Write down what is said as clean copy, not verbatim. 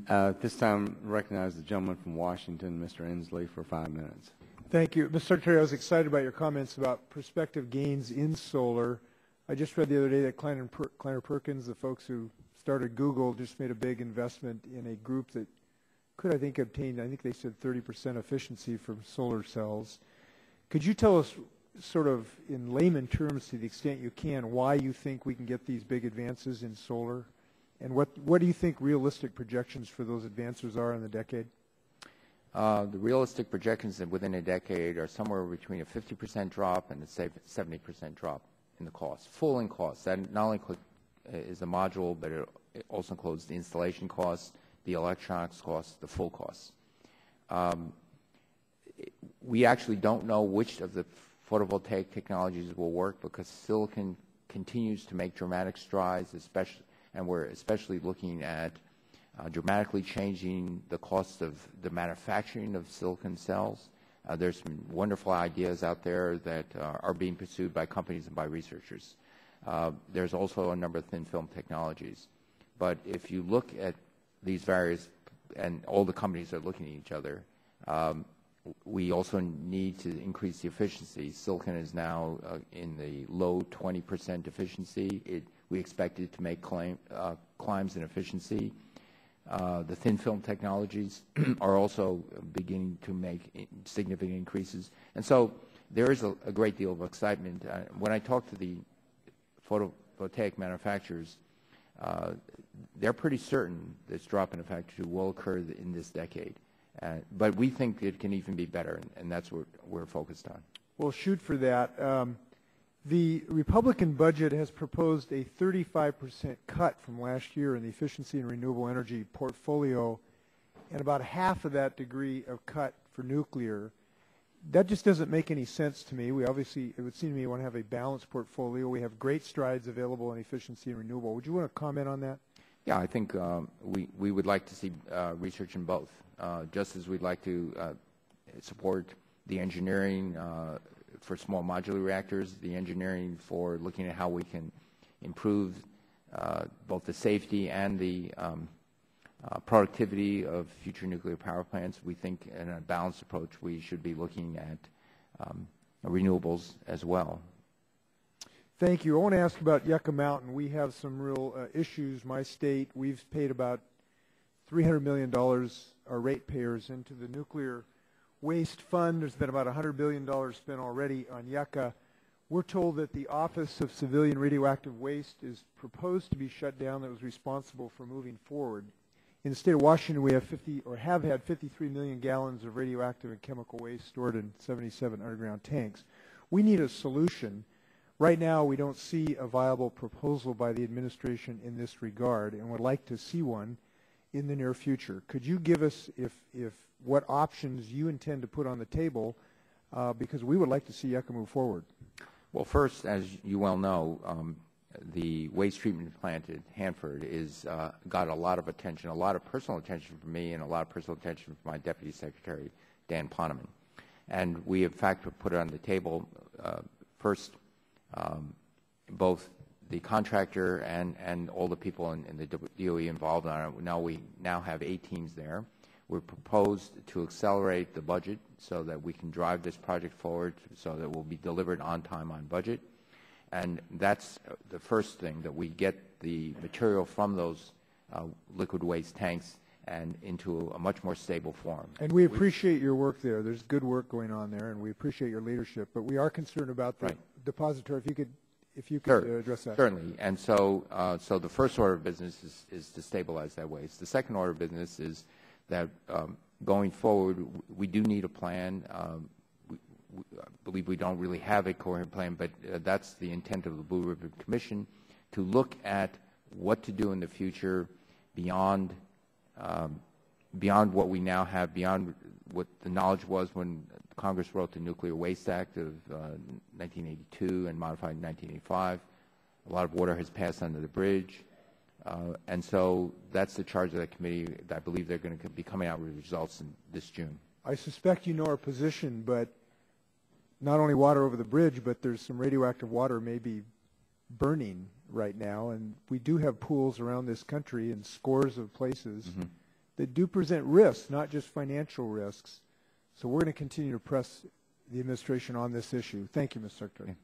At this time, recognize the gentleman from Washington, Mr. Inslee, for 5 minutes. Thank you. Mr. Secretary, I was excited about your comments about prospective gains in solar. I just read the other day that Kleiner Perkins, the folks who started Google, just made a big investment in a group that could, I think, obtain, I think they said 30% efficiency from solar cells. Could you tell us, sort of in layman terms to the extent you can, why you think we can get these big advances in solar? And what do you think realistic projections for those advances are in the decade? The realistic projections within a decade are somewhere between a 50% drop and a 70% drop in the cost, full in cost. That not only is the module, but it also includes the installation costs, the electronics costs, the full costs. We actually don't know which of the photovoltaic technologies will work because silicon continues to make dramatic strides, and we're especially looking at dramatically changing the cost of the manufacturing of silicon cells. There's some wonderful ideas out there that are being pursued by companies and by researchers. There's also a number of thin film technologies. But if you look at these various, and all the companies are looking at each other, we also need to increase the efficiency. Silicon is now in the low 20% efficiency. We expect it to make climbs in efficiency. The thin film technologies are also beginning to make significant increases. And so there is a great deal of excitement. When I talk to the photovoltaic manufacturers, they're pretty certain this drop in effect will occur in this decade. But we think it can even be better, and that's what we're focused on. Well, shoot for that. The Republican budget has proposed a 35% cut from last year in the efficiency and renewable energy portfolio, and about half of that degree of cut for nuclear. That just doesn't make any sense to me. We obviously, it would seem to me, want to have a balanced portfolio. We have great strides available in efficiency and renewable. Would you want to comment on that? Yeah, I think we would like to see research in both, just as we'd like to support the engineering for small modular reactors, the engineering for looking at how we can improve both the safety and the productivity of future nuclear power plants. We think in a balanced approach we should be looking at renewables as well. Thank you. I want to ask about Yucca Mountain. We have some real issues. My state, we've paid about $300 million, our ratepayers, into the nuclear waste fund. There's been about $100 billion spent already on Yucca. We're told that the Office of Civilian Radioactive Waste is proposed to be shut down. That was responsible for moving forward. In the state of Washington, we have had 53 million gallons of radioactive and chemical waste stored in 77 underground tanks. We need a solution. Right now, we don't see a viable proposal by the administration in this regard, and would like to see one in the near future. Could you give us what options you intend to put on the table, because we would like to see Yucca move forward? Well, first, as you well know, the waste treatment plant at Hanford got a lot of attention, a lot of personal attention from me, and a lot of personal attention from my Deputy Secretary, Dan Poneman. And we, in fact, put it on the table first. Both the contractor and all the people in the DOE involved on it. We now have 8 teams there. We're proposed to accelerate the budget so that we can drive this project forward so that it will be delivered on time, on budget. And that's the first thing, that we get the material from those liquid waste tanks and into a much more stable form. And we appreciate your work there. There's good work going on there, and we appreciate your leadership. But we are concerned about the depository. If you could address that. Certainly. And so the first order of business is to stabilize that waste. The second order of business is that going forward, we do need a plan. I believe we don't really have a coherent plan, but that's the intent of the Blue Ribbon Commission, to look at what to do in the future beyond what we now have, beyond what the knowledge was when Congress wrote the Nuclear Waste Act of 1982 and modified in 1985. A lot of water has passed under the bridge. And so that's the charge of that committee. I believe they're going to be coming out with results this June. I suspect you know our position, but not only water over the bridge, but there's some radioactive water maybe burning right now, and we do have pools around this country in scores of places that do present risks, not just financial risks. So we're going to continue to press the administration on this issue. Thank you, Mr. Secretary. Okay.